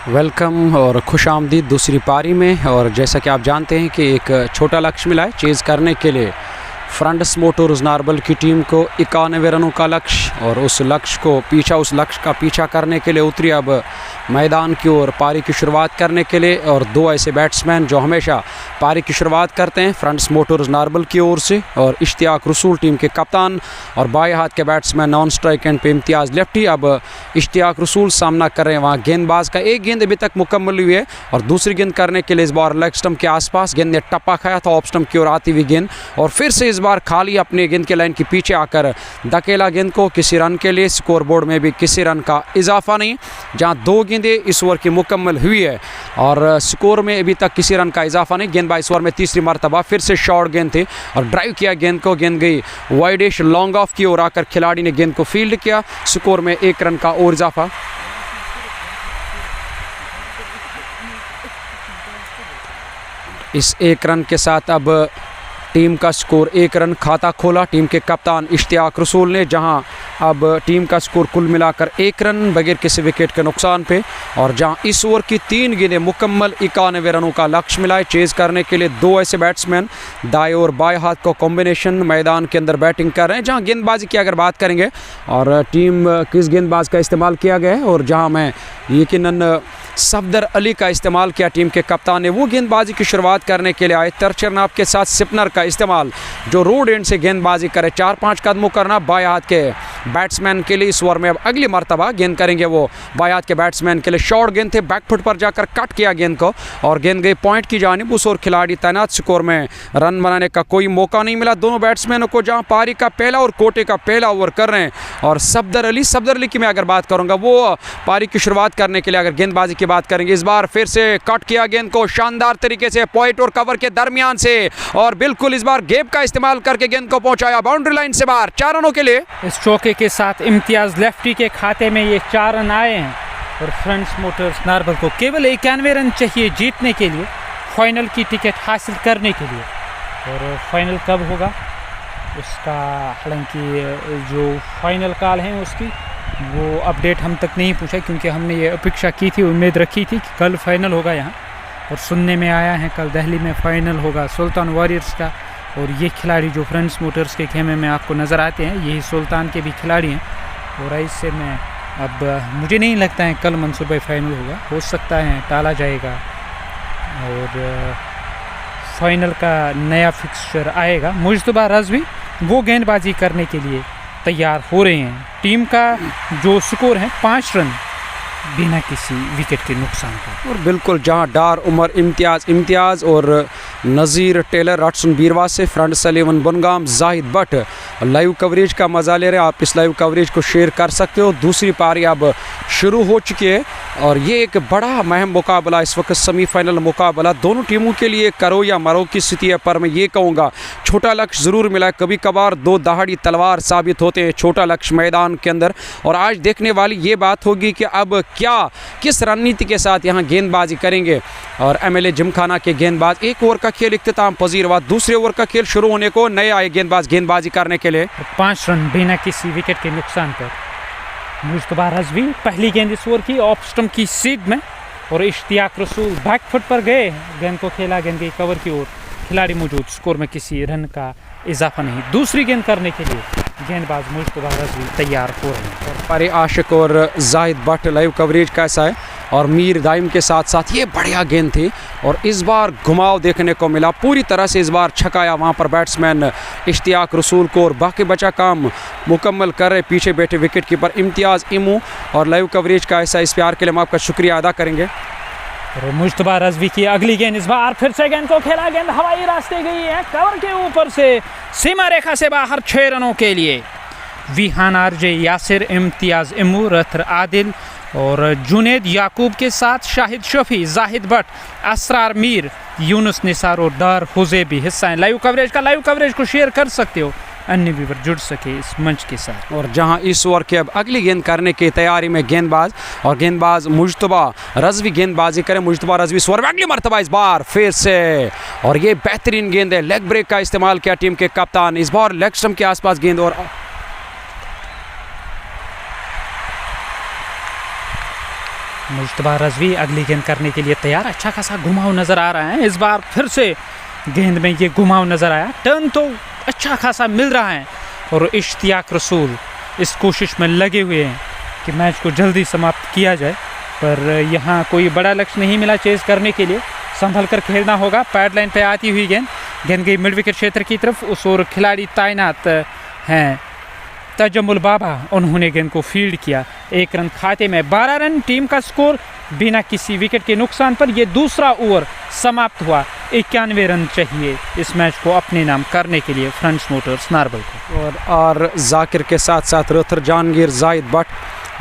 Welcome और खुश आमदीद दूसरी पारी में। और जैसा कि आप जानते हैं कि एक छोटा लक्ष्य मिला है चेज़ करने के लिए फ्रंट्स मोटर्स नारबल की टीम को 91 रनों का लक्ष्य, और उस लक्ष्य का पीछा करने के लिए उतरी अब मैदान की ओर पारी की शुरुआत करने के लिए। और दो ऐसे बैट्समैन जो हमेशा पारी की शुरुआत करते हैं फ्रंट्स मोटर्स नारबल की ओर से, और इश्तियाक रसूल टीम के कप्तान और बाएं हाथ के बैट्समैन नॉन स्ट्राइक एंड पे इम्तियाज़ लेफ्टी। अब इश्तियाक रसूल सामना कर रहे हैं वहाँ गेंदबाज का। एक गेंद अभी तक मुकम्मल हुई है और दूसरी गेंद करने के लिए इस बार लेग स्टंप के आसपास गेंद ने टप्पा खाया था ऑफ स्टंप की ओर आती हुई गेंद, और फिर से इस बार खाली अपने गेंद के लाइन के पीछे आकर धकेला गेंद को किसी रन के लिए। स्कोर बोर्ड में भी किसी रन का इजाफा नहीं, जहां दो गेंदें इस ओवर की मुकम्मल हुई है और स्कोर में अभी तक किसी रन का इजाफा नहीं। गेंदबाज इस ओवर में तीसरी मरतबा फिर से शॉर्ट गेंद थी और ड्राइव किया गेंद को, गेंद गई वाइडिश लॉन्ग ऑफ की ओर आकर खिलाड़ी ने गेंद को फील्ड किया। स्कोर में 1 रन का और इजाफा। इस 1 रन के साथ अब टीम का स्कोर 1 रन खाता खोला टीम के कप्तान इश्तियाक रसूल ने, जहां अब टीम का स्कोर कुल मिलाकर 1 रन बगैर किसी विकेट के नुकसान पे। और जहां इस ओवर की 3 गेंदें मुकम्मल 91 रनों का लक्ष्य मिला है चेज़ करने के लिए। दो ऐसे बैट्समैन दाएं और बाएं हाथ का कॉम्बिनेशन मैदान के अंदर बैटिंग कर रहे हैं। जहां गेंदबाजी की अगर बात करेंगे और टीम किस गेंदबाज का इस्तेमाल किया गया है, और जहां मैं यकीनन सफदर अली का इस्तेमाल किया टीम के कप्तान ने, वो गेंदबाजी की शुरुआत करने के लिए आए। तरचरनाब के साथ सिपनर का इस्तेमाल जो रोड एंड से गेंदबाजी करे, 4-5 कदमों करना बाएं हाथ के बैट्समैन के लिए। इस ओवर में अब अगली मरतबा गेंद करेंगे वो बाएं हाथ के बैट्समैन के लिए। शॉर्ट गेंद थे, बैकफुट पर जाकर कट किया गेंद को और गेंद गई पॉइंट की जानिब। उस ओर खिलाड़ी तैनात, स्कोर में रन बनाने का कोई मौका नहीं मिला दोनों बैट्समैनों को, जहां पारी का पहला और कोटे का पहला ओवर कर रहे हैं। और सफदर अली की मैं अगर बात करूंगा, वो पारी की शुरुआत करने के लिए अगर गेंदबाजी की बात करेंगे, इस बार फिर से कट किया गेंद को शानदार तरीके से पॉइंट और कवर के दरमियान से, और बिल्कुल इस बार गेप का इस्तेमाल करके गेंद को पहुंचाया बाउंड्री लाइन से बाहर 4 रनों के लिए। इस चौके के साथ इम्तियाज लेफ्टी के खाते में ये 4 रन आए हैं और फ्रंट्स मोटर्स नारबल को केवल 91 रन चाहिए जीतने के लिए, फाइनल की टिकट हासिल करने के लिए। और फाइनल कब होगा उसका, हालांकि जो फाइनल कॉल है उसकी वो अपडेट हम तक नहीं पूछा, क्योंकि हमने ये अपेक्षा की थी, उम्मीद रखी थी कि कल फाइनल होगा यहाँ, और सुनने में आया है कल दिल्ली में फाइनल होगा सुल्तान वॉरियर्स का। और ये खिलाड़ी जो फ्रंट्स मोटर्स के खेमे में आपको नज़र आते हैं, यही सुल्तान के भी खिलाड़ी हैं। और इससे मैं अब मुझे नहीं लगता है कल मंसूबा फाइनल होगा, हो सकता है टाला जाएगा और फाइनल का नया फिक्सचर आएगा। मुश्तबा रज़वी वो गेंदबाजी करने के लिए तैयार हो रहे हैं। टीम का जो स्कोर है 5 रन बिना किसी विकेट के नुकसान का। और बिल्कुल जहां डार उमर इम्तियाज़ और नज़ीर टेलर, रटसन बीरवा से फ्रंट सलीवन बुनगाम, जाहिद भट्ट लाइव कवरेज का मज़ा ले रहे हैं। आप इस लाइव कवरेज को शेयर कर सकते हो। दूसरी पारी अब शुरू हो चुकी है और ये एक बड़ा अहम मुकाबला, इस वक्त सेमीफाइनल मुकाबला दोनों टीमों के लिए करो या मरो की स्थिति है। पर मैं ये कहूँगा छोटा लक्ष्य ज़रूर मिला है, कभी कभार 2 दहाड़ी तलवार साबित होते हैं छोटा लक्ष्य मैदान के अंदर। और आज देखने वाली ये बात होगी कि अब किस रणनीति के साथ यहाँ गेंदबाजी करेंगे। और MLA जिमखाना के गेंदबाज, 1 ओवर का खेल इख्तिताम पजीर हुआ, दूसरे ओवर का खेल शुरू होने को नए आए गेंदबाज गेंदबाजी करने के लिए। 5 रन बिना किसी विकेट के नुकसान पर मुश्तबा रज़वी पहली गेंद इस ओवर की ऑफ स्टंप की सीध में, और इश्तियाक रसूल बैक फुट पर गए, गेंद को खेला, गेंद गई कवर की ओर, खिलाड़ी मौजूद, स्कोर में किसी रन का इजाफा नहीं। दूसरी गेंद करने के लिए गेंदबाज मुश्तबा रज़वी तैयार हो रहे हैं। और पारी आशिक और जाहिद भट्ट लाइव कवरेज कैसा है, और मीर दाइम के साथ साथ ये बढ़िया गेंद थी और इस बार घुमाव देखने को मिला, पूरी तरह से इस बार छकाया वहाँ पर बैट्समैन इश्तियाक रसूल को। और बाकी बचा काम मुकम्मल कर रहे पीछे बैठे विकेट कीपर इम्तियाज़ इमू। और लाइव कवरेज का ऐसा इस प्यार के लिए हम आपका शुक्रिया अदा करेंगे। और मुश्तबा रज़वी की अगली गेंद, इस बार फिर से गेंद को खेला, गेंद हवाई रास्ते गई है कवर के ऊपर से सीमा रेखा से बाहर 6 रनों के लिए। विहान RJ यासिर, इम्तियाज़ इमू, रथर आदिल और जुनेद याकूब के साथ शाहिद शफी, जाहिद भट्ट, असरार मीर, यूनुस निसार और डार हुजे भी हिस्सा है लाइव कवरेज को शेयर कर सकते हो, अन्य व्यूअर जुड़ सके इस मंच के साथ। और जहां इस ओवर के अब अगली गेंद करने की तैयारी में गेंदबाज मुश्तबा रज़वी गेंदबाजी करें। मुश्तबा रज़वी इस ओवर में अगली मरतबा इस बार फिर से, और ये बेहतरीन गेंद है, लेग ब्रेक का इस्तेमाल किया टीम के कप्तान, इस बार लेग स्टंप के आसपास गेंद। और मुश्तबा रज़वी अगली गेंद करने के लिए तैयार। अच्छा खासा घुमाव नज़र आ रहा है, इस बार फिर से गेंद में ये घुमाव नज़र आया। टर्न तो अच्छा खासा मिल रहा है और इश्तियाक रसूल इस कोशिश में लगे हुए हैं कि मैच को जल्दी समाप्त किया जाए, पर यहाँ कोई बड़ा लक्ष्य नहीं मिला चेज़ करने के लिए। संभल कर खेलना होगा। पैड लाइन पे आती हुई गेंद गई मिड विकेट क्षेत्र की तरफ। उस ओर खिलाड़ी तैनात हैं तजम्मुल बाबा, उन्होंने गेंद को फील्ड किया। 1 रन खाते में, 12 रन टीम का स्कोर बिना किसी विकेट के नुकसान पर। ये दूसरा ओवर समाप्त हुआ। 91 रन चाहिए इस मैच को अपने नाम करने के लिए फ्रेंड्स मोटर्स नारबल को। और जाकिर के साथ साथ rather Jahangir, Zahid Bhat,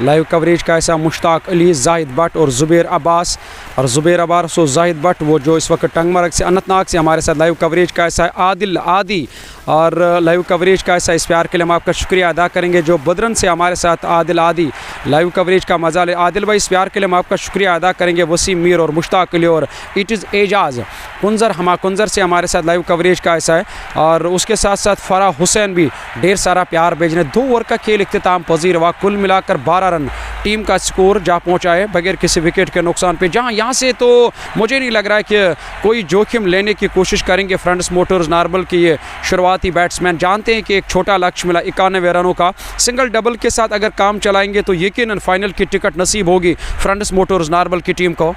live coverage का ऐसा मुश्ताक अली, जाहिद भट्ट और ज़ुबैर अब्बास और जाहिद भट्ट, वो जो इस वक्त टंगमर्ग से अनंतनाग से हमारे साथ लाइव कवरेज का ऐसा आदिल आदि और लाइव कवरेज का ऐसा इस प्यार के लिए हम आपका शुक्रिया अदा करेंगे जो बदरन से हमारे साथ आदिल आदि लाइव कवरेज का मजा ले। आदिल भाई, इस प्यार के लिए हम आपका शुक्रिया अदा करेंगे। वसीम मीर और मुश्ताक अली और इट इज़ एजाज़ कुंजर, हमा कुंजर से हमारे साथ लाइव कवरेज का ऐसा है। और उसके साथ साथ फ़राह हुसैन भी ढेर सारा प्यार भेजने। 2 ओवर का खेल इख्तिताम पजीर हुआ। कुल मिलाकर 12 रन टीम का स्कोर जा पहुँचा है बगैर किसी विकेट के नुकसान पे। जहाँ यहाँ से तो मुझे नहीं लग रहा है कि कोई जोखिम लेने की कोशिश करेंगे फ्रेंड्स मोटर्स नारबल के ये शुरुआती बैट्समैन। जानते हैं कि एक छोटा लक्ष्य मिला 91 रनों का, सिंगल डबल के साथ अगर काम चलाएंगे तो यकीनन फाइनल की टिकट नसीब होगी फ्रेंड्स मोटर्स नारबल की टीम को।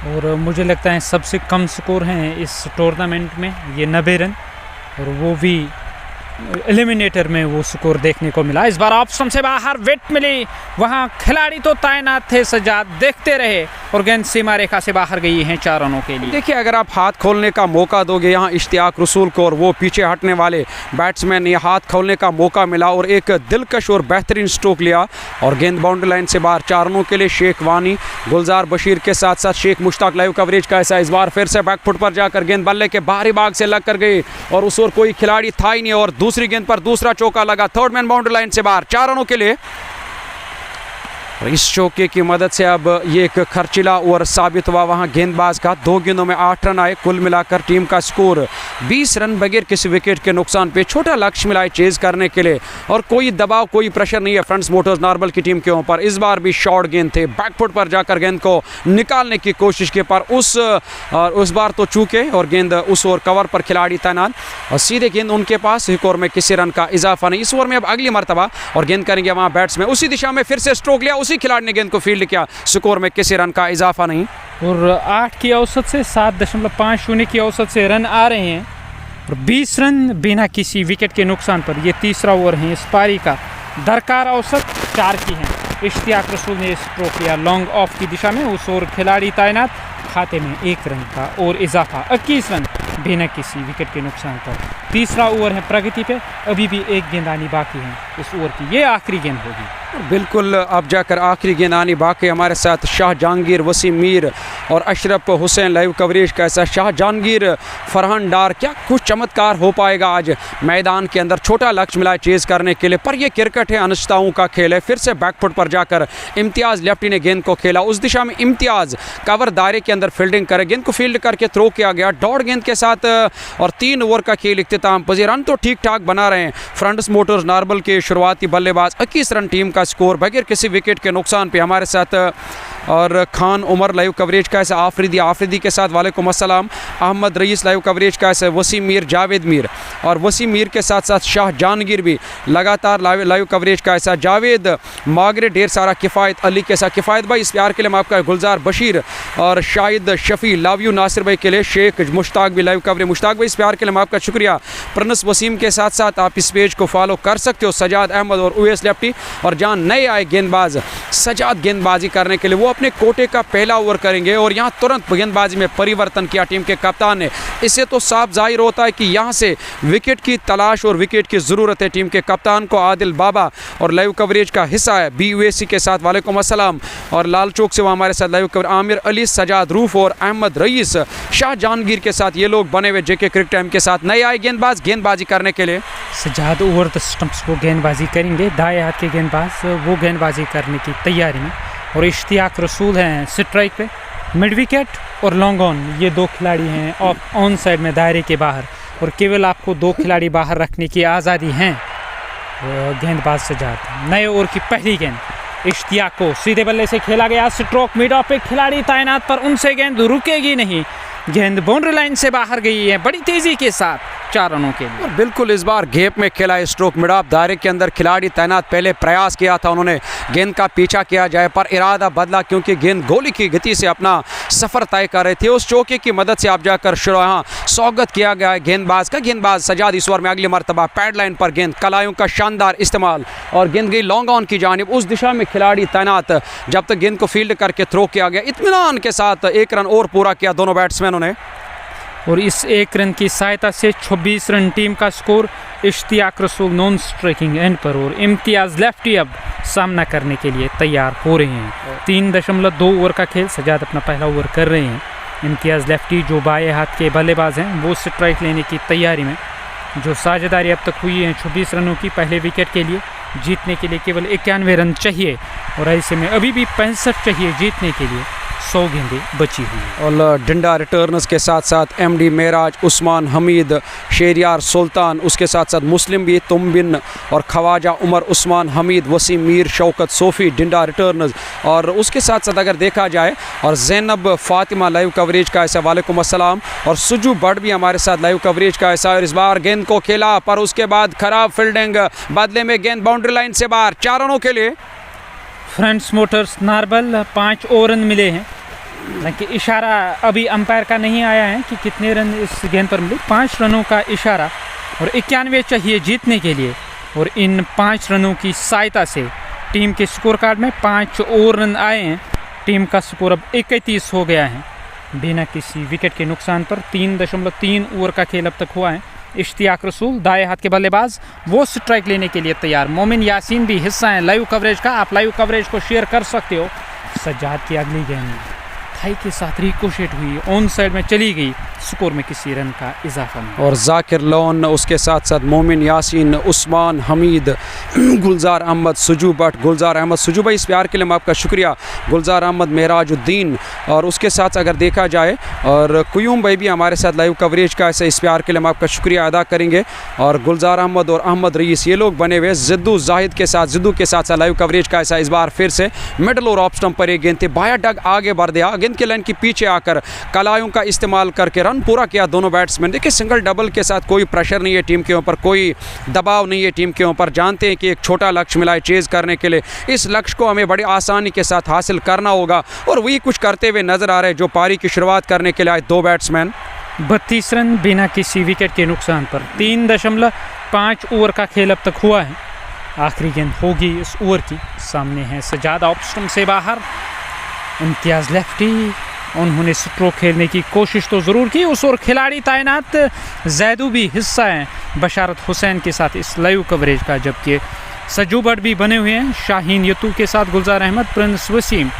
और मुझे लगता है सबसे कम स्कोर हैं इस टूर्नामेंट में ये 90 रन, और वो भी एलिमिनेटर में वो स्कोर देखने को मिला। इस बार ऑप्शन से बाहर विकेट मिली, वहाँ खिलाड़ी तो तैनात थे सजाद, देखते रहे और गेंद सीमा रेखा से बाहर गई हैं 4 रनों के लिए। देखिए, अगर आप हाथ खोलने का मौका दोगे यहाँ इश्तियाक रसूल को और वो पीछे हटने वाले बैट्समैन, ये हाथ खोलने का मौका मिला और एक दिलकश और बेहतरीन स्ट्रोक लिया और गेंद बाउंड्री लाइन से बाहर 4 रनों के लिए। शेख वानी, गुलजार बशीर के साथ साथ शेख मुश्ताक लाइव कवरेज का ऐसा। इस बार फिर से बैकफुट पर जाकर गेंद बल्ले के बाहरी भाग से लग कर गई और उस ओर कोई खिलाड़ी था ही नहीं और दूसरी गेंद पर दूसरा चौका लगा। थर्ड मैन बाउंड्री लाइन से बाहर 4 रनों के लिए। इस चौके की मदद से अब ये एक खर्चिला ओवर साबित हुआ वहाँ गेंदबाज का। 2 गेंदों में 8 रन आए। कुल मिलाकर टीम का स्कोर 20 रन बगैर किसी विकेट के नुकसान पे। छोटा लक्ष्य मिला है चेज करने के लिए और कोई दबाव, कोई प्रेशर नहीं है फ्रेंड्स मोटर्स नारबल की टीम के ऊपर। इस बार भी शॉर्ट गेंद थे, बैकफुट पर जाकर गेंद को निकालने की कोशिश की, पर उस बार तो चूके और गेंद उस ओवर कवर पर खिलाड़ी तैनात और सीधे गेंद उनके पास। एक ओवर में किसी रन का इजाफा नहीं। इस ओवर में अब अगली मरतबा और गेंद करेंगे वहाँ बैट्समैन। उसी दिशा में फिर से स्ट्रोक लिया, उसी खिलाड़ी ने गेंद को फील्ड किया। स्कोर में किसी रन का इजाफा नहीं और 8 की औसत से 7.50 की औसत से रन आ रहे हैं और 20 रन बिना किसी विकेट के नुकसान पर। यह तीसरा ओवर है इस पारी का। दरकार औसत 4 की है। इश्तियाक रसूल ने स्ट्रोक लिया लॉन्ग ऑफ की दिशा में। उस ओवर खिलाड़ी तैनात, खाते में 1 रन का और इजाफा। 21 रन बिना किसी विकेट के नुकसान पर। तीसरा ओवर है प्रगति पे, अभी भी 1 गेंद आनी बाकी है इस ओवर की। ये आखिरी गेंद होगी। बिल्कुल, अब जाकर आखिरी गेंद आनी बाकी। हमारे साथ शाह जहांगीर, वसीम मीर और अशरफ हुसैन लाइव कवरेज का ऐसा। शाह जहांगीर, फरहान डार, क्या कुछ चमत्कार हो पाएगा आज मैदान के अंदर। छोटा लक्ष्य मिला है चेज करने के लिए, पर यह क्रिकेट है, अनिश्चितताओं का खेल है। फिर से बैकफुट पर जाकर इम्तियाज़ लेफ्टी ने गेंद को खेला। उस दिशा में इम्तियाज़ कवर दायरे के अंदर फील्डिंग करे, गेंद को फील्ड करके थ्रो किया गया डॉट गेंद के साथ और 3 ओवर का खेल इख्तिताम पजीर। रन तो ठीक ठाक बना रहे हैं फ्रेंड्स मोटर्स नारबल के शुरुआती बल्लेबाज। 21 रन टीम का स्कोर बगैर किसी विकेट के नुकसान पे। हमारे साथ और खान उमर लाइव कवरेज का ऐसा। आफरीदी के साथ वालेकुम अस्सलाम। अहमद रईस लाइव कवरेज का ऐसा। वसीम मीर, जावेद मीर और वसीम मीर के साथ साथ शाह जहांगीर भी लगातार लाइव कवरेज का ऐसा। जावेद मागरे, ढेर सारा किफ़ायत अली के साथ। किफ़ायत भाई, इस प्यार के लिए आपका। गुलजार बशीर और शाहिद शफ़ी, लव यू नासिर भाई के लिए। शेख मुश्ताक भी लाइव कवरेज। मुश्ताक भाई, इस प्यार के लिए आपका शुक्रिया। प्रणस वसीम के साथ साथ आप इस पेज को फॉलो कर सकते हो। सजाद अहमद और उवैस लेफ्टी और जहाँ नए आए गेंदबाज सजाद गेंदबाजी करने के लिए, वो अपने कोटे का पहला ओवर करेंगे और यहाँ तुरंत गेंदबाजी में परिवर्तन किया टीम के कप्तान ने। इससे तो साफ जाहिर होता है कि यहाँ से विकेट की तलाश और विकेट की ज़रूरत है टीम के कप्तान को। आदिल बाबा और लाइव कवरेज का हिस्सा है BUAC के साथ वालेकुम अस्सलाम और लाल चौक से वो हमारे साथ लाइव कवर। आमिर अली, सजाद रूफ और अहमद रईस, शाह जहांगीर के साथ ये लोग बने हुए JK क्रिकेट टाइम के साथ। नए आए गेंदबाज गेंदबाजी करने के लिए। सजाद ओवर द स्टंप्स को गेंदबाजी करेंगे। दाएं हाथ के गेंदबाज वो गेंदबाजी करने की तैयारी में और इश्तियाक रसूल हैं स्ट्राइक पे। मिड विकेट और लॉन्ग ऑन, ये 2 खिलाड़ी हैं ऑफ ऑन साइड में दायरे के बाहर और केवल आपको 2 खिलाड़ी बाहर रखने की आज़ादी है। गेंदबाज सजाद, नए ओवर की पहली गेंद इश्तियाक को सीधे बल्ले से खेला गया, स्ट्रोक मिड ऑफ पे खिलाड़ी तैनात पर उनसे गेंद रुकेगी नहीं, गेंद बाउंड्री लाइन से बाहर गई है बड़ी तेजी के साथ 4 रनों के लिए। और बिल्कुल इस बार गैप में खेला है, स्ट्रोक मिड ऑफ दायरे के अंदर खिलाड़ी तैनात, पहले प्रयास किया था उन्होंने गेंद का पीछा किया जाए पर इरादा बदला क्योंकि गेंद गोली की गति से अपना सफ़र तय कर रहे थे। उस चौके की मदद से आप जाकर यहाँ स्वागत किया गया है गेंदबाज का। गेंदबाज सजाद इस ओवर में अगली मरतबा पैड लाइन पर गेंद, कलायों का शानदार इस्तेमाल और गेंद गई लॉन्ग ऑन की जानिब, उस दिशा में खिलाड़ी तैनात जब तक गेंद को फील्ड करके थ्रो किया गया। इत्मीनान के साथ 1 रन और पूरा किया दोनों बैट्समैनों ने और इस 1 रन की सहायता से 26 रन टीम का स्कोर। इश्तियाक रसूल नॉन स्ट्राइकिंग एंड पर और इम्तियाज़ लेफ्टी अब सामना करने के लिए तैयार हो रहे हैं। 3.2 ओवर का खेल, सजाद अपना पहला ओवर कर रहे हैं। इम्तियाज़ लेफ्टी जो बाएं हाथ के बल्लेबाज हैं वो स्ट्राइक लेने की तैयारी में। जो साझेदारी अब तक हुई है 26 रनों की, पहले विकेट के लिए जीतने के लिए केवल 91 रन चाहिए और ऐसे में अभी भी 65 चाहिए जीतने के लिए, 100 गेंदें बची हुई। और डिंडा रिटर्नर्स के साथ साथ एमडी मेराज, उस्मान हमीद, शेरियार सुल्तान, उसके साथ साथ मुस्लिम भी, तुमबिन और खवाजा उमर, उस्मान हमीद, वसीम मीर, शौकत सोफ़ी डिंडा रिटर्नर्स। और उसके साथ साथ अगर देखा जाए और जैनब फ़ातिमा लाइव कवरेज का ऐसा, वालेकुम अस्सलाम, और सुजू बट भी हमारे साथ लाइव कवरेज का ऐसा। और इस बार गेंद को खेला पर उसके बाद ख़राब फील्डिंग, बदले में गेंद बाउंड्री लाइन से बाहर, 4 रनों के लिए। फ्रेंड्स मोटर्स नारबल 5 और रन मिले हैं, हालांकि इशारा अभी अंपायर का नहीं आया है कि कितने रन इस गेंद पर मिले। 5 रनों का इशारा और 91 चाहिए जीतने के लिए और इन 5 रनों की सहायता से टीम के स्कोर कार्ड में 5 और रन आए हैं। टीम का स्कोर अब 31 हो गया है बिना किसी विकेट के नुकसान पर। 3.3 ओवर का खेल अब तक हुआ है। इश्तियाक रसूल दाएं हाथ के बल्लेबाज वो स्ट्राइक लेने के लिए तैयार। मोमिन यासीन भी हिस्सा है लाइव कवरेज का, आप लाइव कवरेज को शेयर कर सकते हो। सज्जाद की अगली गेंद थाई के साथ रिकोशेट हुई, ऑन साइड में चली गई, स्कोर में किसी रन का इजाफा नहीं। और जाकिर लोन, उसके साथ साथ मोमिन यासीन, उस्मान हमीद, गुलजार अहमद, सुजू भट्ट, गुलजार अहमद, सुजू भाई इस प्यार के लिए मैं आपका शुक्रिया, गुलजार अहमद, मेराजुद्दीन। और उसके साथ अगर देखा जाए और कुयूम भाई भी हमारे साथ लाइव कवरेज का ऐसा, इस प्यार के लिए हम आपका शुक्रिया अदा करेंगे। और गुलजार अहमद और अहमद रईस ये लोग बने हुए। जिद्दू जाहिद के साथ, जिद्दू के साथ लाइव कवरेज का ऐसा, इस बार फिर से मिडल और ऑफ स्टंप पर एक गेंद थी, बाया डग आगे बढ़ दिया, गेंद के लाइन के पीछे आकर कलायों का इस्तेमाल करके रन पूरा किया दोनों बैट्समैन। देखिए सिंगल डबल के साथ कोई प्रेशर नहीं है टीम के ऊपर, कोई दबाव नहीं है टीम के ऊपर। जानते हैं कि एक छोटा लक्ष्य मिला है चेज़ करने के लिए, इस लक्ष्य को हमें बड़ी आसानी के साथ हासिल करना होगा और वही कुछ करते हुए नजर आ रहे हैं जो पारी की शुरुआत करने के लिए आए 2 बैट्समैन। 32 रन बिना किसी विकेट के नुकसान पर। 3.5 ओवर का खेल अब तक हुआ है। आखिरी गेंद होगी इस ओवर की, सामने है सजाद ऑफ स्टंप से बाहर। इम्तियाज़ लेफ्टी, उन्होंने स्ट्रोक खेलने की कोशिश तो ज़रूर की, उस और खिलाड़ी तैनात जैदू भी हिस्सा हैं बशारत हुसैन के साथ इस लाइव कवरेज का, जबकि सजू भट्ट भी बने हुए हैं शाहीन यतू के साथ, गुलजार अहमद, प्रिंस वसीम,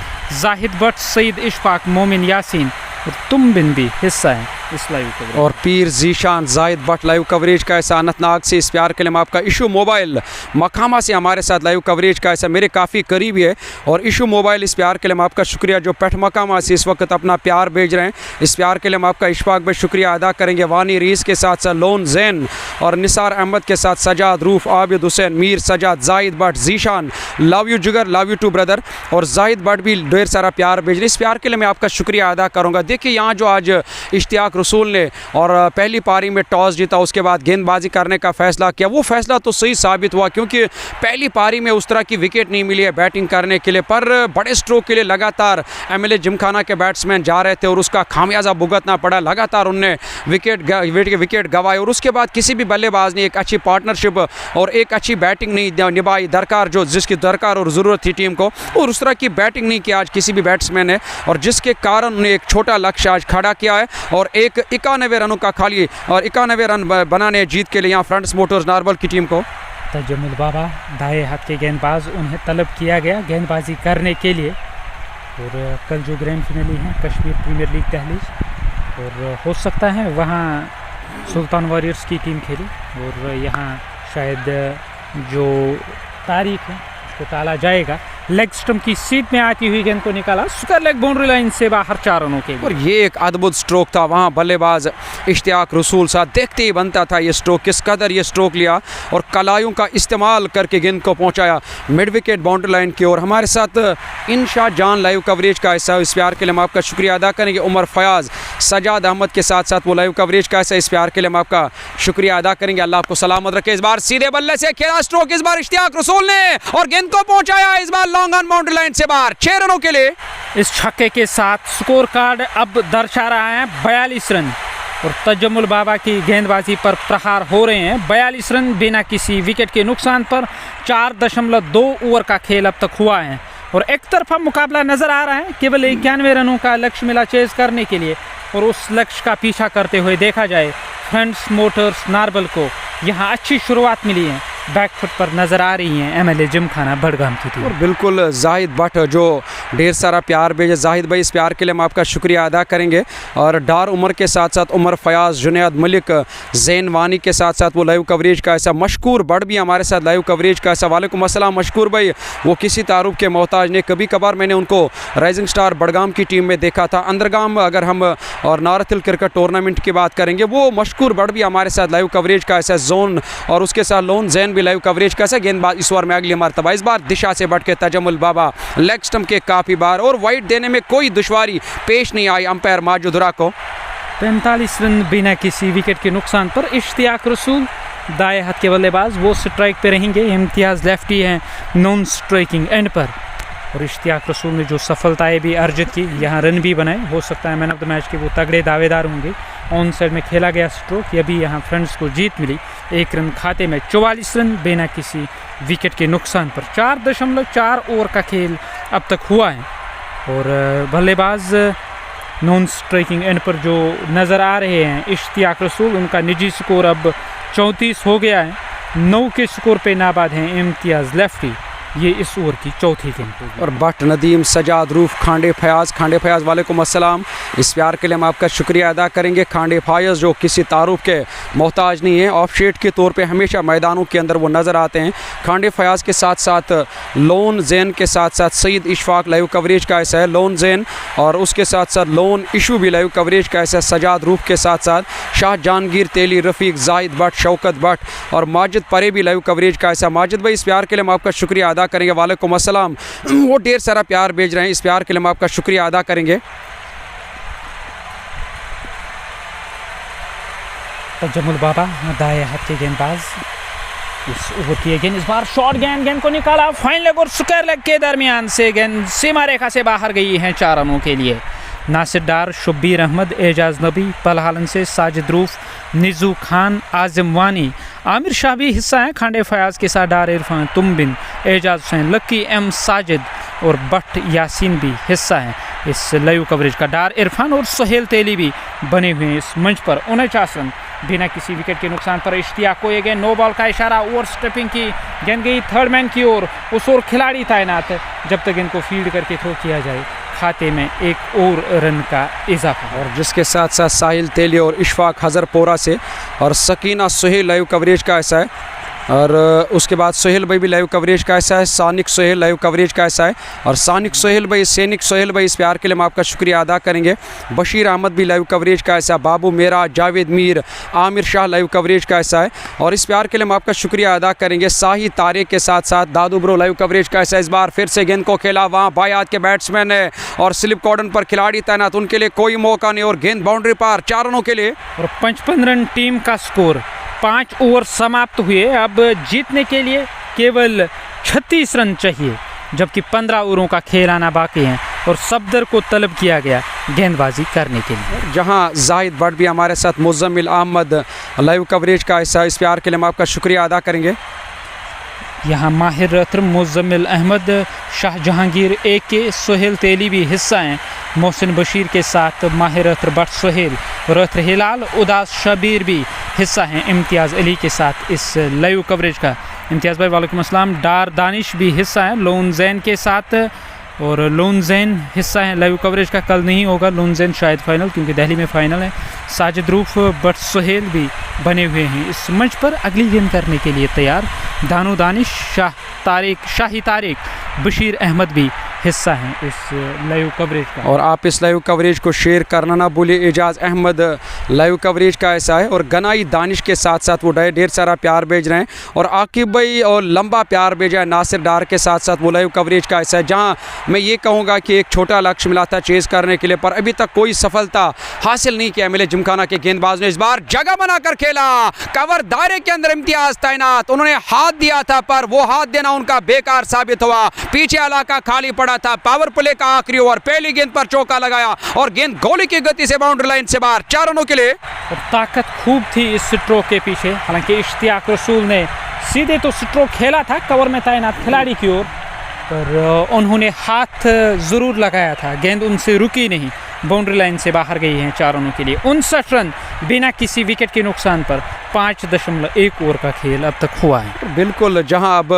जाहिद भट्ट, सईद इशफाक, मोमिन यासीन और तुमबिन भी हिस्सा है इस लाइव कवरेज। और पीर जीशान, जाहिद भट्ट लाइव कवरेज का ऐसा अनंतनाग से, इस प्यार के लिए मैं आपका इशू मोबाइल मकामा से हमारे साथ लाइव कवरेज का ऐसा मेरे काफ़ी करीब है। और इशू मोबाइल इस प्यार के लिए मैं आपका शुक्रिया जो पेठ मकामा से इस वक्त अपना प्यार भेज रहे हैं, इस प्यार के लिए हम आपका इशफाक में शुक्रिया अदा करेंगे। वानी रीस के साथ साथ लोन जैन और निसार अहमद के साथ सजाद, रूफ, आबिद हुसैन, मीर, सजाद, जाहिद भट्ट, जीशान, लव यू जुगर, लव यू टू ब्रदर। और जाहिद भट्ट भी ढेर सारा प्यार भेज रहे, इस प्यार के लिए मैं आपका शुक्रिया अदा करूँगा। देखिए यहाँ जो आज इश्तियाक रसूल ने और पहली पारी में टॉस जीता, उसके बाद गेंदबाजी करने का फैसला किया, वो फैसला तो सही साबित हुआ क्योंकि पहली पारी में उस तरह की विकेट नहीं मिली है बैटिंग करने के लिए, पर बड़े स्ट्रोक के लिए लगातार एमएलए जिमखाना के बैट्समैन जा रहे थे और उसका खामियाजा भुगतना पड़ा। लगातार उनने विकेट गंवाए और उसके बाद किसी भी बल्लेबाज ने एक अच्छी पार्टनरशिप और एक अच्छी बैटिंग नहीं निभाई, दरकार जो जिसकी दरकार और ज़रूरत थी टीम को, और उस तरह की बैटिंग नहीं की आज किसी भी बैट्समैन ने, और जिसके कारण उन्हें एक छोटा लक्ष्य आज खड़ा किया है और एक 91 रनों का खाली और 91 रन बनाने जीत के लिए यहाँ फ्रंट्स मोटर्स नारबल की टीम को। तजमुल बाबा दाएं हाथ के गेंदबाज, उन्हें तलब किया गया गेंदबाजी करने के लिए। और कल जो ग्रैंड फिनाले हैं कश्मीर प्रीमियर लीग दहलीज, और हो सकता है वहाँ सुल्तान वॉरियर्स की टीम खेले और यहाँ शायद जो तारीख है उसको टाला जाएगा, लेग स्टंप की सीट में आती हुई गेंद को निकाला, स्क्वायर लेग बाउंड्री लाइन से बाहर 4 रनों के लिए। और ये एक अद्भुत स्ट्रोक था, वहाँ बल्लेबाज इश्तियाक रसूल साहब देखते ही बनता था ये स्ट्रोक, किस कदर ये स्ट्रोक लिया और कलाइयों का इस्तेमाल करके गेंद को पहुँचाया मिड विकेट बाउंड्री लाइन की ओर। हमारे साथ इंशा जान लाइव कवरेज का हिस्सा, इस प्यार के लिए हम आपका शुक्रिया अदा करेंगे। उमर फयाज, सजाद अहमद के साथ साथ वो लाइव कवरेज का हिस्सा, इस प्यार के लिए हम आपका शुक्रिया अदा करेंगे। अल्लाह आपको सलामत रखे। इस बार सीधे बल्ले से खेला स्ट्रोक, इस बार इश्तियाक रसूल ने और गेंद को पहुंचाया इस बार लॉन्ग ऑन बाउंड्री लाइन से बाहर 6 रनों के लिए। इस छक्के के साथ स्कोर कार्ड अब दर्शा रहा है 42 रन और तजम्मुल बाबा की गेंदबाजी पर प्रहार हो रहे हैं। 42 रन बिना किसी विकेट के नुकसान पर 4.2 ओवर का खेल अब तक हुआ है और एक तरफा मुकाबला नजर आ रहा है। केवल 91 रनों का लक्ष्य मिला चेज करने के लिए और उस लक्ष्य का पीछा करते हुए देखा जाए फ्रेंड्स मोटर्स नारबल को यहाँ अच्छी शुरुआत मिली है, बैकफुट पर नज़र आ रही हैं MLA जिमखाना बड़गाम की टीम। और बिल्कुल जाहिद भट्ट जो ढेर सारा प्यार भेजे, जाहिद भाई इस प्यार के लिए हम आपका शुक्रिया अदा करेंगे। और डार उमर के साथ साथ उमर फयाज, जुनैद मलिक, जैन वानी के साथ साथ वो लाइव कवरेज का ऐसा मशकूर बड़ भी हमारे साथ लाइव कवरेज का ऐसा। वालेकुम अस्सलाम मशकूर भाई, वो किसी तारुफ के मोहताज ने, कभी कभार मैंने उनको राइजिंग स्टार बड़गाम की टीम में देखा था। अंदरगाम अगर हम और नारथ हिल क्रिकेट टूर्नामेंट की बात करेंगे, वो मशकूर बड़ भी हमारे साथ लाइव कवरेज का ऐसा जोन और उसके साथ लोन जैन भी लाइव कवरेज कैसा। गेंदबाज इस ओवर में अगली मरतबा इस बार दिशा से बढ़ के तजम्मुल बाबा लेग स्टंप के काफ़ी बार और वाइड देने में कोई दुश्वारी पेश नहीं आई अंपायर माजुदुरा को। 45 रन बिना किसी विकेट के नुकसान पर इश्तियाक रसूल दाएं हाथ के बल्लेबाज वो स्ट्राइक पे रहेंगे। इम्तियाज़ लेफ्टी हैं नॉन स्ट्राइकिंग एंड पर और इश्तियाक रसूल ने जो सफलताएं भी अर्जित की, यहाँ रन भी बनाए, हो सकता है मैन ऑफ द मैच के वो तगड़े दावेदार होंगे। ऑन साइड में खेला गया स्ट्रोक, यह भी यहाँ फ्रेंड्स को जीत मिली 1 रन खाते में। 44 रन बिना किसी विकेट के नुकसान पर 4.4 ओवर का खेल अब तक हुआ है और बल्लेबाज नॉन स्ट्राइकिंग एंड पर जो नज़र आ रहे हैं इश्तियाक रसूल, उनका निजी स्कोर अब 34 हो गया है। 9 के स्कोर पे नाबाद हैं इम्तियाज़ लेफ्टी, ये इस ओवर की चौथी गेंद होगी। और भट्ट, नदीम, सजाद, रूफ, खांडे फयाज वालेकुम अस्सलाम, इस प्यार के लिए हम आपका शुक्रिया अदा करेंगे। खांडे फयाज जो किसी तारुफ के मोहताज नहीं है, ऑफ शेड के तौर पे हमेशा मैदानों के अंदर वो नज़र आते हैं। खांडे फयाज के साथ साथ लोन जैन के साथ साथ सईद इशफाक लाइव कवरेज का ऐसा है, लोन जैन और उसके साथ साथ लोन इशू भी लाइव कवरेज का ऐसा। सजाद, रूफ के साथ साथ शाह जहांगीर तेली, रफ़ीक, जाहिद भट्ट, शौकत भट्ट और माजिद परे भी लाइव कवरेज का ऐसा। माजिद भाई इस प्यार के लिए हम आपका शुक्रिया अदा करेंगे। वालेकुम अस्सलाम, वो ढेर सारा प्यार भेज रहे हैं, इस प्यार के लिए हम आपका शुक्रिया अदा करेंगे। तजम्मुल बाबा दाएं हाथ के गेंदबाज, इस ओवर की गेंद इस बार शॉर्ट गेंद को निकाला, फाइन लेग और स्क्वायर लेग के दरमियान से गेंद सीमा रेखा से बाहर गई है 4 रनों के लिए। नासिर डार, शुब्बीर अहमद, एजाज नबी, पलहालन से साजिद रूफ, निज़ू खान, आज़म वानी, आमिर शाह भी हिस्सा हैं। खांडे फयाज के साथ डार इरफान, तुमबिन, एजाज हुसैन, लक्की एम साजिद और भट्ट यासीन भी हिस्सा हैं इस लाइव कवरेज का। डार इरफान और सोहेल तेली भी बने हुए हैं इस मंच पर। 49 रन बिना किसी विकेट के नुकसान पर इश्तियाक को ये गेंद नो बॉल का इशारा, ओवर स्टेपिंग की गेंद गई थर्ड मैन की ओर, उस ओर खिलाड़ी तैनात है जब तक इनको फील्ड करके थ्रो किया जाए। खाते में 1 और रन का इजाफा और जिसके साथ साथ साहिल तेली और इशफाक हज़रपोरा से और सकीना सोहेल लाइव कवरेज का ऐसा है और उसके बाद सोहेल भाई भी लाइव कवरेज का ऐसा है। सानिक सोहेल लाइव कवरेज का ऐसा है और सानिक सोहेल भाई, सैनिक सोहेल भाई, इस प्यार के लिए हम आपका शुक्रिया अदा करेंगे। बशीर अहमद भी लाइव कवरेज का ऐसा, बाबू मेरा, जावेद मीर, आमिर शाह लाइव कवरेज का ऐसा है और इस प्यार के लिए हम आपका शुक्रिया अदा करेंगे। साही तारिक के साथ साथ दादू ब्रो लाइव कवरेज का ऐसा। इस बार फिर से गेंद को खेला, वहाँ बाएं हाथ के बैट्समैन है और स्लिप कॉर्डन पर खिलाड़ी तैनात, उनके लिए कोई मौका नहीं और गेंद बाउंड्री पार 4 रनों के लिए। और 55 रन टीम का स्कोर, 5 ओवर समाप्त हुए। अब जीतने के लिए केवल 36 रन चाहिए जबकि 15 ओवरों का खेल आना बाकी है और सफदर को तलब किया गया गेंदबाजी करने के लिए। जहां जाहिद भट्ट भी हमारे साथ, मुज़म्मिल अहमद लाइव कवरेज का हिस्सा, इस प्यार के लिए हम आपका शुक्रिया अदा करेंगे। यहाँ माहिर रत्र, मुज़म्मिल अहमद, शाह जहांगीर AK, सोहेल तेली भी हिस्सा हैं। मोहसिन बशीर के साथ माहिर रत्र भट्ट, सोहेल रत्र हिलाल, उदास शबीर भी हिस्सा हैं इम्तियाज़ अली के साथ इस लाइव कवरेज का। इम्तियाज़ भाई वालेकुम अस्सलाम। डार दानिश भी हिस्सा हैं लोन जैन के साथ। और लोनजैन हिस्सा है लाइव कवरेज का। कल नहीं होगा लोनजैन शायद फाइनल, क्योंकि दिल्ली में फ़ाइनल है। साजिद रूफ बट सुहेल भी बने हुए हैं इस मंच पर अगली गेंद करने के लिए तैयार। दानो दानिश, शाही तारिक, बशीर अहमद भी हिस्सा हैं इस लाइव कवरेज का। और आप इस लाइव कवरेज को शेयर करना ना भूलिए। एजाज अहमद लाइव कवरेज का ऐसा है, और गनाई दानिश के साथ साथ वो ढेर सारा प्यार भेज रहे हैं, और आकिब भाई और लंबा प्यार भेजा है नासिर डार के साथ साथ वो लाइव कवरेज का ऐसा है, जहां मैं ये कहूँगा कि एक छोटा लक्ष्य मिला था चेज़ करने के लिए, पर अभी तक कोई सफलता हासिल नहीं किया। मिले जिमखाना के गेंदबाज ने इस बार जगह बनाकर खेला, कवर दायरे के अंदर इम्तियाज तैनात, उन्होंने हाथ दिया था पर वो हाथ देना उनका बेकार साबित हुआ। पीछे इलाका खाली पड़ा था। पावर प्ले का आखिरी ओवर, पहली गेंद पर चौका लगाया और गेंद गोली की गति से बाउंड्री लाइन से बाहर, 4 रनों के लिए। और ताकत खूब थी इस स्ट्रोक के पीछे। हालांकि इश्तियाक रसूल ने सीधे तो स्ट्रोक खेला था कवर में तैनात खिलाड़ी की ओर, पर उन्होंने हाथ ज़रूर लगाया था, गेंद उनसे रुकी नहीं, बाउंड्री लाइन से बाहर गई हैं 4 रनों के लिए। 59 रन बिना किसी विकेट के नुकसान पर 5.1 ओवर का खेल अब तक हुआ है। बिल्कुल, जहां अब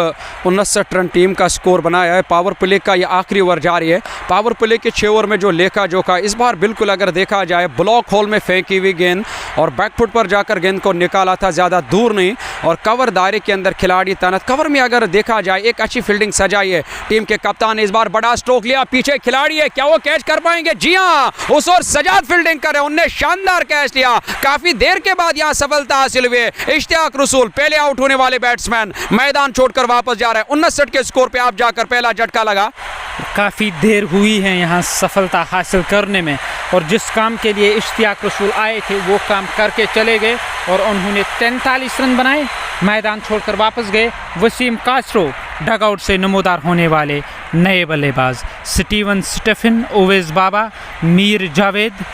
59 रन टीम का स्कोर बनाया है। पावर प्ले का ये आखिरी ओवर जारी है। पावर प्ले के 6 ओवर में जो लेखा जोखा इस बार बिल्कुल अगर देखा जाए, ब्लॉक होल में फेंकी हुई गेंद और बैकफुट पर जाकर गेंद को निकाला था, ज़्यादा दूर नहीं, और कवर दायरे के अंदर खिलाड़ी तैनात। कवर में अगर देखा जाए एक अच्छी फील्डिंग सजाई है टीम के कप्तान ने। इस बार बड़ा स्ट्रोक लिया, पीछे खिलाड़ी है, क्या वो कैच कर पाएंगे? जी हाँ, उस और सजाद फील्डिंग कर रहे हैं, उनने शानदार कैच लिया। काफी देर के बाद यहां सफलता हासिल हुई। इश्तियाक रसूल पहले आउट होने वाले बैट्समैन मैदान छोड़कर वापस जा रहे हैं। 59 के स्कोर पे आप जाकर पहला झटका लगा। काफ़ी देर हुई है यहाँ सफलता हासिल करने में, और जिस काम के लिए इश्तियाक रसूल आए थे वो काम करके चले गए, और उन्होंने 43 रन बनाए, मैदान छोड़कर वापस गए। वसीम कास्ट्रो डगआउट से नमोदार होने वाले नए बल्लेबाज, स्टीवन स्टेफन, ओवेस बाबा, मीर जावेद,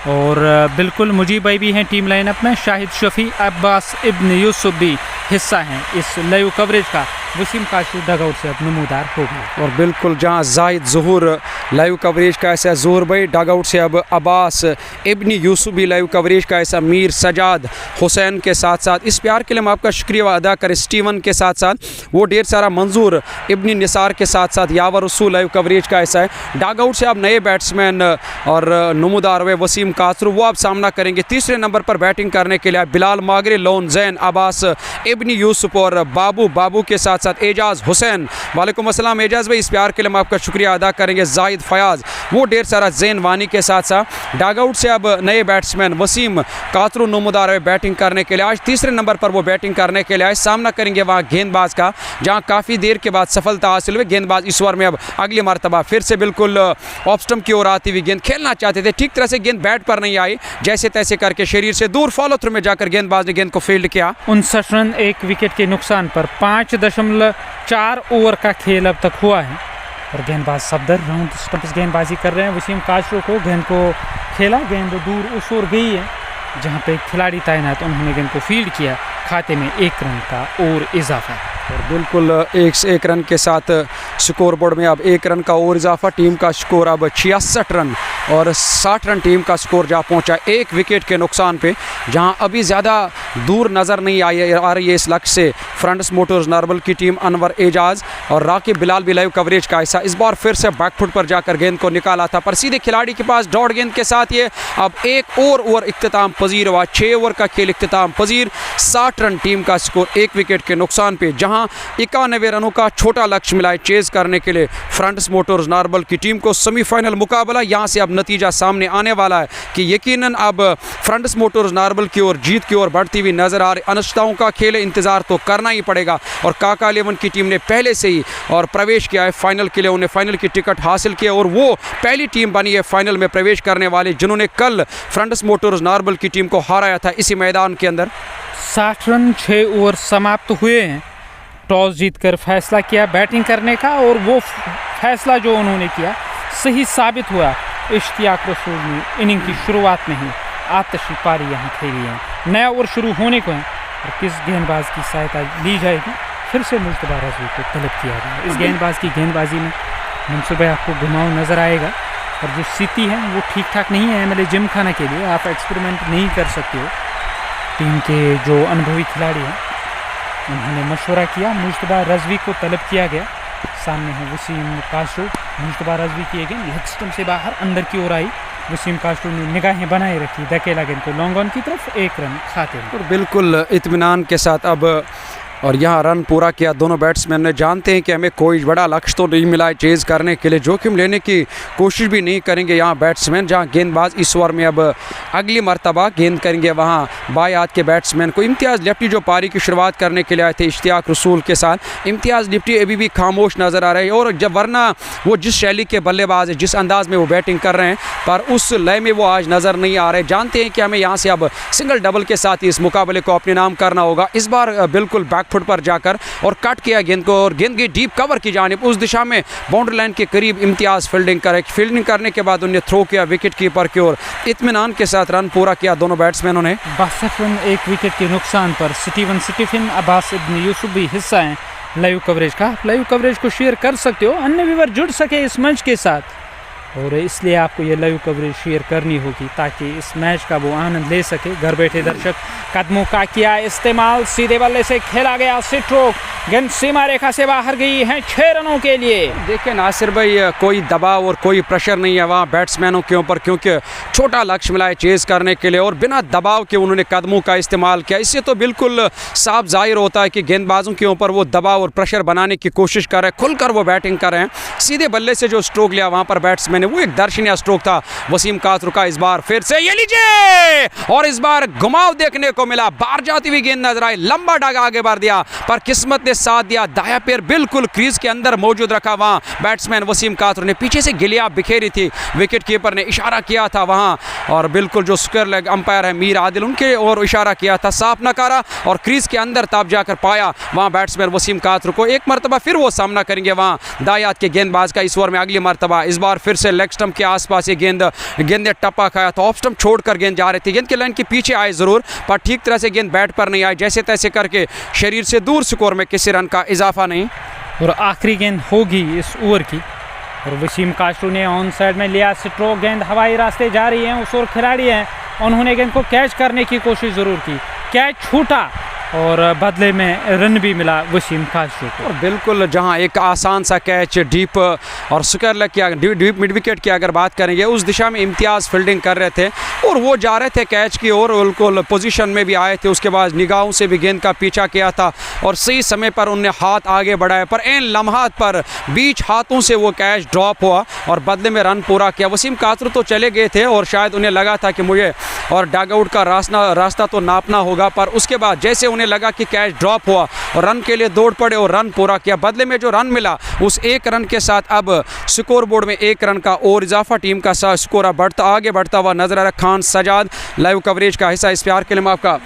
और बिल्कुल मुजीब भाई भी हैं टीम लाइनअप में। शाहिद शफी, अब्बास इब्न यूसुफ भी हिस्सा हैं इस लाइव कवरेज का। वसीम कास्ट्रो डगआउट से अब नमोदार हो गए। और बिल्कुल जहां जाहिद ज़हूर लाइव कवरेज का ऐसा, ज़हूर भाई डगआउट से अब अब्बास इब्नी यूसुफ भी लाइव कवरेज का ऐसा, मीर सजाद हुसैन के साथ साथ। इस प्यार के लिए हम आपका शुक्रिया अदा करें स्टीवन के साथ साथ, वो ढेर सारा मंजूर इब्नी निसार के साथ साथ यावर रसूल लाइव कवरेज का ऐसा है। डगआउट से अब नए बैट्समैन और नमोदार हुए वसीम कास्ट्रो, वो आप सामना करेंगे। तीसरे नंबर पर बैटिंग करने के लिए बिलाल मागरे, लोन जैन, अब्बास इब्नी यूसुफ और बाबू के साथ साथ एजाज हुसैन। वालेकुम अस्सलाम एजाज भाई, इस प्यार के लिए हम आपका शुक्रिया अदा करेंगे। जाहिद फयाज, वो ढेर सारा जैन वानी के साथ साथ। डगआउट से अब नए बैट्समैन वसीम कास्ट्रो नमोदार हुए बैटिंग करने के लिए। आज तीसरे नंबर पर वो बैटिंग करने के लिए आए। सामना करेंगे वहाँ गेंदबाज का, जहाँ काफ़ी देर के बाद सफलता हासिल हुई। गेंदबाज इस ओवर में अब अगली मरतबा फिर से बिल्कुल ऑफ स्टंप की ओर आती हुई गेंद खेलना चाहते थे, ठीक तरह से गेंद बैट पर नहीं आई, जैसे तैसे करके शरीर से दूर फॉलो थ्रू में जाकर गेंदबाज ने गेंद को फील्ड किया। 59 रन 1 विकेट के नुकसान पर 5.4 ओवर का खेल अब तक हुआ है, और गेंदबाज सफदर राउंड स्टंप्स गेंदबाजी कर रहे हैं। वसीम कास्ट्रो को गेंद को खेला, गेंद दूर उस ओर गई है जहां पे खिलाड़ी तैनात, उन्होंने गेंद को फील्ड किया। खाते में 1 रन का और इजाफा, और बिल्कुल 1 रन के साथ स्कोर बोर्ड में अब 1 रन का और इजाफा। टीम का स्कोर अब 66 रन और 60 रन टीम का स्कोर जा पहुंचा 1 विकेट के नुकसान पे, जहां अभी ज़्यादा दूर नज़र नहीं आ रही है इस लक्ष्य से फ्रंट्स मोटर्स नार्बल की टीम। अनवर एजाज और राकिब बिलाल भी लाइव कवरेज का हिस्सा। इस बार फिर से बैकफुट पर जाकर गेंद को निकाला था, पर सीधे खिलाड़ी के पास डॉट गेंद के साथ ये अब 1 और ओवर इख्तिताम पजीर हुआ। 6 ओवर का खेल इख्तिताम पजीर, 60 रन टीम का स्कोर 1 विकेट के नुकसान पे, जहां 91 रनों का छोटा लक्ष्य मिला है चेज़ करने के लिए फ्रंट्स मोटर्स नार्बल की टीम को। सेमीफाइनल मुकाबला यहाँ से अब नतीजा सामने आने वाला है कि यकीनन अब फ्रंट्स मोटर्स नार्बल की ओर जीत की ओर बढ़ती हुई नजर आ रही। अनिश्चितताओं का खेल, इंतजार तो करना ही पड़ेगा, और काका 11 की टीम ने पहले से ही और प्रवेश किया है फाइनल के लिए, उन्हें फाइनल की टिकट हासिल किया, और वो पहली टीम बनी है फाइनल में प्रवेश करने वाले जिन्होंने कल फ्रंट्स मोटर्स नार्बल की टीम को हराया था इसी मैदान के अंदर। 60 रन 6 ओवर समाप्त हुए हैं। टॉस जीतकर फैसला किया बैटिंग करने का, और वो फैसला जो उन्होंने किया सही साबित हुआ। इश्तियाक रसूल ने इनिंग की शुरुआत में ही आतशी पारी यहाँ खेली है। नया ओवर शुरू होने को है, और किस गेंदबाज की सहायता ली जाएगी, फिर से मुश्तबा रज़वी को तलब किया गया। इस गेंदबाज की गेंदबाजी में मंसूर भाई आपको घुमाव नज़र आएगा, और जो स्थिति है वो ठीक ठाक नहीं है MLA जिमखाना के लिए। आप एक्सपेरिमेंट नहीं कर सकते हो। टीम के जो अनुभवी खिलाड़ी हैं उन्होंने मशवरा किया, मुश्तबा रज़वी को तलब किया गया। सामने है वसीम कास्ट्रो, मुश्तबा रज़वी की गेंद लेग स्टंप से बाहर अंदर की ओर आई। वसीम कास्ट्रो ने निगाहें बनाए रखी, धकेला गेंद को लॉन्ग ऑन की तरफ, 1 रन खाते में। और बिल्कुल इत्मीनान के साथ अब और यहाँ रन पूरा किया दोनों बैट्समैन ने। जानते हैं कि हमें कोई बड़ा लक्ष्य तो नहीं मिला है चेज़ करने के लिए, जोखिम लेने की कोशिश भी नहीं करेंगे यहाँ बैट्समैन। जहाँ गेंदबाज इस ओवर में अब अगली मरतबा गेंद करेंगे वहाँ बाएं हाथ के बैट्समैन को इम्तियाज़ लिफ्टी, जो पारी की शुरुआत करने के लिए आए थे इश्तियाक रसूल के साथ। इम्तियाज़ लिफ्टी अभी भी खामोश नज़र आ रहे हैं, और जब वरना वो जिस शैली के बल्लेबाज है, जिस अंदाज में वो बैटिंग कर रहे हैं, पर उस लय में वो आज नज़र नहीं आ रहे। जानते हैं कि हमें यहाँ से अब सिंगल डबल के साथ ही इस मुकाबले को अपने नाम करना होगा। इस बार बिल्कुल बैकफुट पर जाकर और कट किया गेंद को, और गेंद की डीप कवर की जानिब उस दिशा में बाउंड्री लाइन के करीब इम्तियाज़ फील्डिंग करने के बाद उन्हें थ्रो किया विकेट कीपर की ओर। इत्मीनान के साथ रन पूरा किया दोनों बैट्समैनों ने। 62 रन 1 विकेट के नुकसान पर स्टीवन स्टीफन, अब्बास इब्न यूसुफ भी हिस्सा हैं लाइव कवरेज का। लाइव कवरेज को शेयर कर सकते हो, अन्य व्यूअर जुड़ सके इस मंच के साथ, और इसलिए आपको ये लाइव कवरेज शेयर करनी होगी ताकि इस मैच का वो आनंद ले सके। घर बैठे दर्शक कदमों का किया इस्तेमाल, सीधे बल्ले से खेला गया स्ट्रोक, गेंद सीमा रेखा से बाहर गई है 6 रनों के लिए। देखिए नासिर भाई, कोई दबाव और कोई प्रेशर नहीं है वहाँ बैट्समैनों के ऊपर, क्योंकि छोटा लक्ष्य मिला है चेज़ करने के लिए, और बिना दबाव के उन्होंने कदमों का इस्तेमाल किया। इससे तो बिल्कुल साफ जाहिर होता है कि गेंदबाजों के ऊपर वो दबाव और प्रेशर बनाने की कोशिश कर रहे हैं, खुलकर वो बैटिंग कर रहे हैं। सीधे बल्ले से जो स्ट्रोक लिया वहाँ पर बैट्समैन ने, वो एक दर्शनीय स्ट्रोक था वसीम कास्ट्रो का। इस बार फिर से ये लीजिए, और इस बार घुमाव देखने को मिला, बाहर जाती हुई गेंद नजर आई, लंबा डागा आगे बढ़ दिया, पर किस्मत ने साथ दिया। दाया पैर बिल्कुल क्रीज के अंदर मौजूद रखा वहां बैट्समैन वसीम कास्ट्रो ने, पीछे से गिलिया बिखेरी थी, विकेट कीपर ने इशारा किया था वहां, और बिल्कुल जो स्क्वायर लेग अंपायर है मीर आदिल, उनके और इशारा किया था, साफ नकारा, और क्रीज के अंदर तब जाकर पाया वहां बैट्समैन वसीम कास्ट्रो को। एक मरतबा फिर वो सामना करेंगे वहां दाएं हाथ के गेंदबाज का इस ओवर में अगली मरतबा। इस बार फिर से लेग स्टंप के आसपास ये गेंदे टप्पा खाया तो ऑफ स्टंप छोड़कर गेंद जा रही थी, गेंद के लाइन के पीछे आए जरूर, पर ठीक तरह से गेंद बैट पर नहीं आई, जैसे तैसे करके शरीर से दूर स्कोर में किसी रन का इजाफा नहीं। और आखिरी गेंद होगी इस ओवर की, और वसीम कास्ट्रो ने ऑन साइड में लिया स्ट्रोक, गेंद हवाई रास्ते जा रही है, उस ओर खिलाड़ी हैं, उन्होंने गेंद को कैच करने की कोशिश जरूर की, कैच छूटा, और बदले में रन भी मिला वसीम कास्ट्रो को। और बिल्कुल जहां एक आसान सा कैच डीप और स्क्वायर लेग किया, डीप मिड विकेट की अगर बात करेंगे, उस दिशा में इम्तियाज़ फील्डिंग कर रहे थे और वो जा रहे थे कैच की ओर, बिल्कुल पोजीशन में भी आए थे, उसके बाद निगाहों से भी गेंद का पीछा किया था और सही समय पर उन्हें हाथ आगे बढ़ाया, पर इन लम्हात पर बीच हाथों से वो कैच ड्रॉप हुआ और बदले में रन पूरा किया। वसीम कास्ट्रो तो चले गए थे और शायद उन्हें लगा था कि मुझे और डगआउट का रास्ता तो नापना होगा, पर उसके बाद जैसे उन्हें लगा कि कैच ड्रॉप हुआ और रन के लिए दौड़ पड़े और रन पूरा किया। बदले में जो रन मिला उस 1 रन के साथ अब स्कोर बोर्ड में 1 रन का और इजाफा, टीम का स्कोर आगे बढ़ता हुआ नजर आ रहा। खान सजाद लाइव कवरेज का हिस्सा, इस प्यार के लिए हम आपका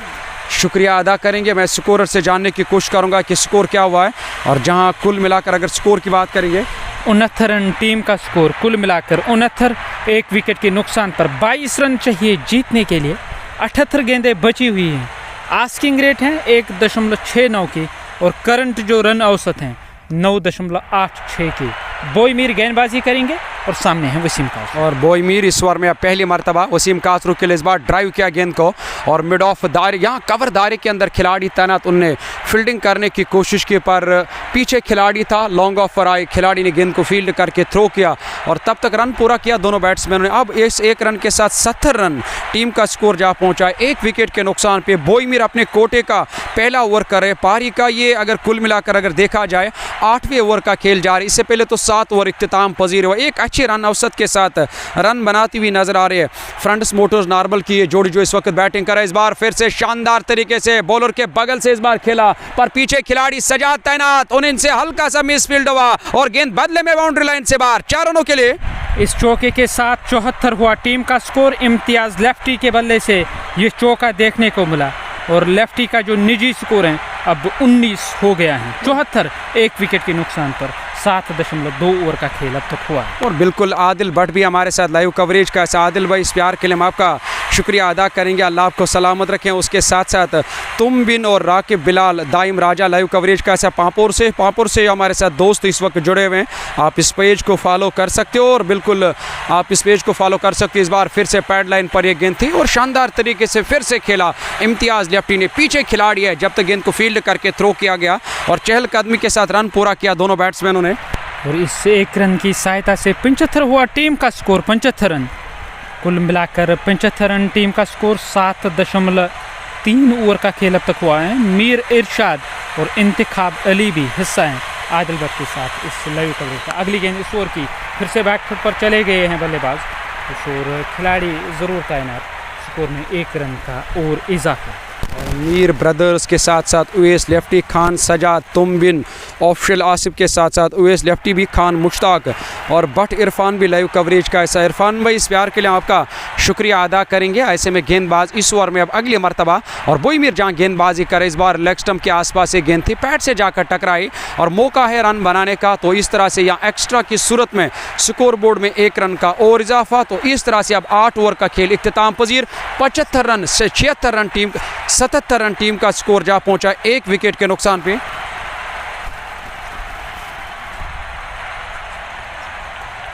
शुक्रिया अदा करेंगे। मैं स्कोरर से जानने की कोशिश करूंगा कि स्कोर क्या हुआ है, और जहां कुल मिलाकर अगर स्कोर की बात करेंगे 69 रन टीम का स्कोर, कुल मिलाकर 69, 1 विकेट के नुकसान पर 22 रन चाहिए जीतने के लिए, 78 गेंदें बची हुई हैं, आस्किंग रेट है 1.69 की, और करंट जो रन औसत हैं 9.86 की। बोईमीर गेंदबाजी करेंगे और सामने है वसीम कास्ट्रो, और बोईमीर इस ओवर में पहली मरतबा वसीम कास्ट्रो के लिए इस बार ड्राइव किया गेंद को, और मिड ऑफ दायरे, यहाँ कवर दायरे के अंदर खिलाड़ी तैनात, उनने फील्डिंग करने की कोशिश की, पर पीछे खिलाड़ी था, लॉन्ग ऑफ पर आए, खिलाड़ी ने गेंद को फील्ड करके थ्रो किया और तब तक रन पूरा किया दोनों बैट्समैनों ने। अब इस 1 रन के साथ 70 रन टीम का स्कोर जा पहुँचा है, 1 विकेट के नुकसान पे। बोईमीर अपने कोटे का पहला ओवर करे, पारी का ये अगर कुल मिलाकर अगर देखा जाए 8वें ओवर का खेल जा रहा है, इससे पहले तो 7 ओवर इख्तिताम पजीर हुआ, एक अच्छे रन औसत के साथ रन बनाती हुई नजर आ रही है फ्रंट्स मोटर्स नार्बल की ये जोड़ी जो इस वक्त बैटिंग कर रहा है। इस बार फिर से शानदार तरीके से बॉलर के बगल से इस बार खेला, पर पीछे खिलाड़ी सजाद तैनात, उन्हें से हल्का सा मिसफील्ड हुआ और गेंद बदले में बाउंड्री लाइन से बाहर, 4 रनों के लिए। इस चौके के साथ 74 हुआ टीम का स्कोर। इम्तियाज़ लेफ्टी के बल्ले से ये चौका देखने को मिला, और लेफ्टी का जो निजी स्कोर है अब 19 हो गया है, 74, 1 विकेट के नुकसान पर 7.2 ओवर का खेल अब तक हुआ है। और बिल्कुल आदिल भट्ट भी हमारे साथ लाइव कवरेज का। आदिल भाई, इस प्यार के लिए हम आपका शुक्रिया अदा करेंगे, अल्लाह आपको सलामत रखें। उसके साथ साथ तुम बिन और राकिब बिलाल दाइम राजा लाइव कवरेज का ऐसा पांपोर से हमारे साथ दोस्त इस वक्त जुड़े हुए हैं, आप इस पेज को फॉलो कर सकते हो, और बिल्कुल आप इस पेज को फॉलो कर सकते हो। इस बार फिर से पैड लाइन पर यह गेंद थी और शानदार तरीके से फिर से खेला इम्तियाज़ लेफ्टी ने, पीछे खिलाड़ी है जब तक गेंद को फील्ड करके थ्रो किया गया और चहलकदमी के साथ रन पूरा किया दोनों बैट्समैनों ने। और इस 1 रन की सहायता से 75 हुआ टीम का स्कोर, 75 रन कुल मिलाकर 75 रन टीम का स्कोर। 7.3 ओवर का खेल अब तक हुआ है। मीर इरशाद और इंतखाब अली भी हिस्सा हैं आदिल भट्ट के साथ इस लाइव कवरेज का। अगली गेंद इस ओवर की फिर से बैकफुट पर चले गए हैं बल्लेबाज, इस ओवर खिलाड़ी ज़रूर तैनात, स्कोर में 1 रन का और इजाफा। और मीर ब्रदर्स के साथ साथ उवैस लेफ्टी, खान सजाद, तुमबिन, ऑफिशियल आसिफ के साथ साथ उवैस लेफ्टी भी, खान मुश्ताक और भट्ट इरफान भी लाइव कवरेज का ऐसा। इरफान भाई इस प्यार के लिए आपका शुक्रिया अदा करेंगे। ऐसे में गेंदबाज इस ओवर में अब अगली मरतबा और बोई मीर जहाँ गेंदबाजी करे, इस बार लेग स्टंप के आसपास एक गेंद थी, पैड से जाकर टकराई और मौका है रन बनाने का। तो इस तरह से यहाँ एक्स्ट्रा की सूरत में स्कोर बोर्ड में 1 रन का और इजाफा। तो इस तरह से अब 8 ओवर का खेल इख्तिताम पजीर। 75 रन से 76 रन टीम 77 रन टीम का स्कोर जा पहुंचा 1 विकेट के नुकसान पे।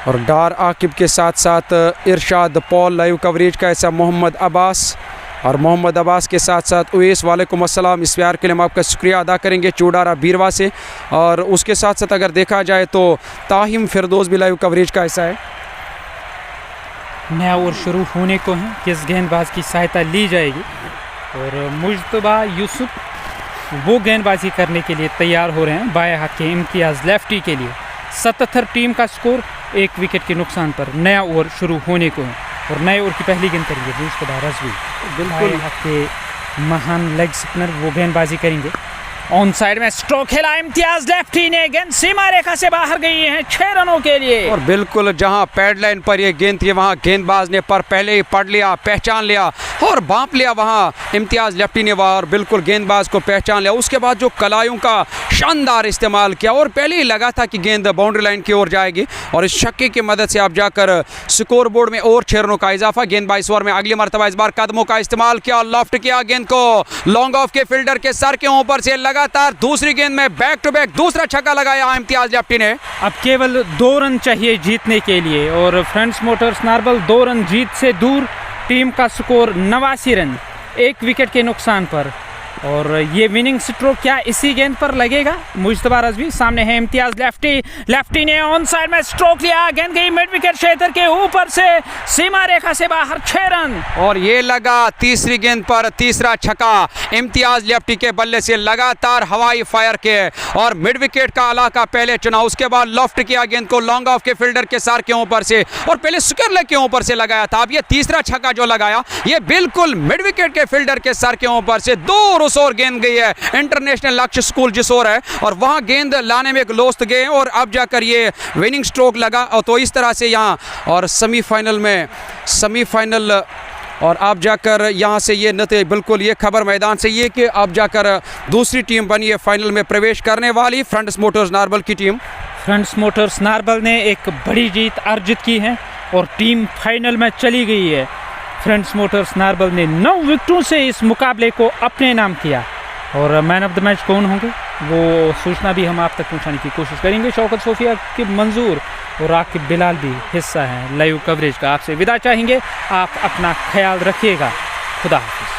और डार आकिब के साथ साथ इरशाद पॉल लाइव कवरेज का ऐसा, मोहम्मद अब्बास और मोहम्मद अब्बास के साथ साथ उवैस, वालेकुम अस्सलाम, इस प्यार के लिए हम आपका शुक्रिया अदा करेंगे चूडारा बीरवा से। और उसके साथ साथ अगर देखा जाए तो ताहिम फिरदौस भी लाइव कवरेज का ऐसा है। नया ओवर शुरू होने को है, किस गेंदबाज की सहायता ली जाएगी और मुज्तबा यूसुफ वो गेंदबाजी करने के लिए तैयार हो रहे हैं बाएं हाथ के इम्तियाज़ लेफ्टी के लिए। 77 टीम का स्कोर 1 विकेट के नुकसान पर नया ओवर शुरू होने को है और नए ओवर की पहली गेंद करेंगे मुज्तबा रज़वी, बिल्कुल हाथ के महान लेग स्पिनर, वो गेंदबाजी करेंगे। ऑन साइड में स्ट्रोक खेला इम्तियाज लेफ्टी ने, गेंद सीमा रेखा से बाहर गई है 6 रनों के लिए। और बिल्कुल जहां पैड लाइन पर ये गेंद थी वहां गेंदबाज ने पर पहले ही पढ़ लिया, पहचान लिया और बांप लिया वहां इम्तियाज लेफ्टी ने वहां और बिल्कुल गेंदबाज को पहचान लिया। उसके बाद जो कलायों का शानदार इस्तेमाल किया और पहले ही लगा था कि गेंद बाउंड्री लाइन की ओर जाएगी और इस छक्के की मदद से आप जाकर स्कोर बोर्ड में और 6 रनों का इजाफा। गेंदबाज इस ओवर में अगली मरतबा इस बार कदमों का इस्तेमाल किया, लॉफ्ट किया गेंद को लॉन्ग ऑफ के फील्डर के सर के ऊपर से, लगातार दूसरी गेंद में बैक टू बैक दूसरा छक्का लगाया इम्तियाज लेफ्टी ने। अब केवल 2 रन चाहिए जीतने के लिए और फ्रेंड्स मोटर्स नारबल 2 रन जीत से दूर। टीम का स्कोर 89 रन 1 विकेट के नुकसान पर और ये विनिंग स्ट्रोक क्या इसी गेंद पर लगेगा। मुज्तबा रज़वी सामने है इम्तियाज लेफ्टी ने ऑन साइड में स्ट्रोक लिया, गेंद गई मिड विकेट क्षेत्र के ऊपर से सीमा रेखा से बाहर 6 रन। और ये लगा तीसरी गेंद पर तीसरा छक्का इम्तियाज लेफ्टी के बल्ले से, लगातार हवाई फायर के और मिड विकेट का इलाका पहले चुना, उसके बाद लॉफ्ट किया गेंद को लॉन्ग ऑफ के फील्डर के सर के ऊपर से और पहले स्क्वायर लेग के ऊपर से लगाया था। अब ये तीसरा छक्का जो लगाया ये बिल्कुल मिड विकेट के फील्डर के सर के ऊपर से दूर और गेंद गई है इंटरनेशनल लक्ष्य स्कूल जिसोर है और वहां गेंद लाने में दोस्त गए और अब जाकर ये विनिंग स्ट्रोक लगा। और तो इस तरह से यहां और सेमीफाइनल और अब जाकर यहां से ये नतीजे बिल्कुल ये खबर मैदान से ये कि अब जाकर दूसरी टीम बनी है फाइनल में प्रवेश करने वाली फ्रेंड्स मोटर्स नारबल की टीम। फ्रेंड्स मोटर्स नारबल ने एक बड़ी जीत अर्जित की है और टीम फाइनल में चली गई है। फ्रेंड्स मोटर्स नारबल ने 9 विकेटों से इस मुकाबले को अपने नाम किया और मैन ऑफ द मैच कौन होंगे वो सूचना भी हम आप तक पहुंचाने की कोशिश करेंगे। शौकत सोफिया के मंजूर और आकिब बिलाल भी हिस्सा हैं लाइव कवरेज का। आपसे विदा चाहेंगे, आप अपना ख्याल रखिएगा, खुदा हाफिज़।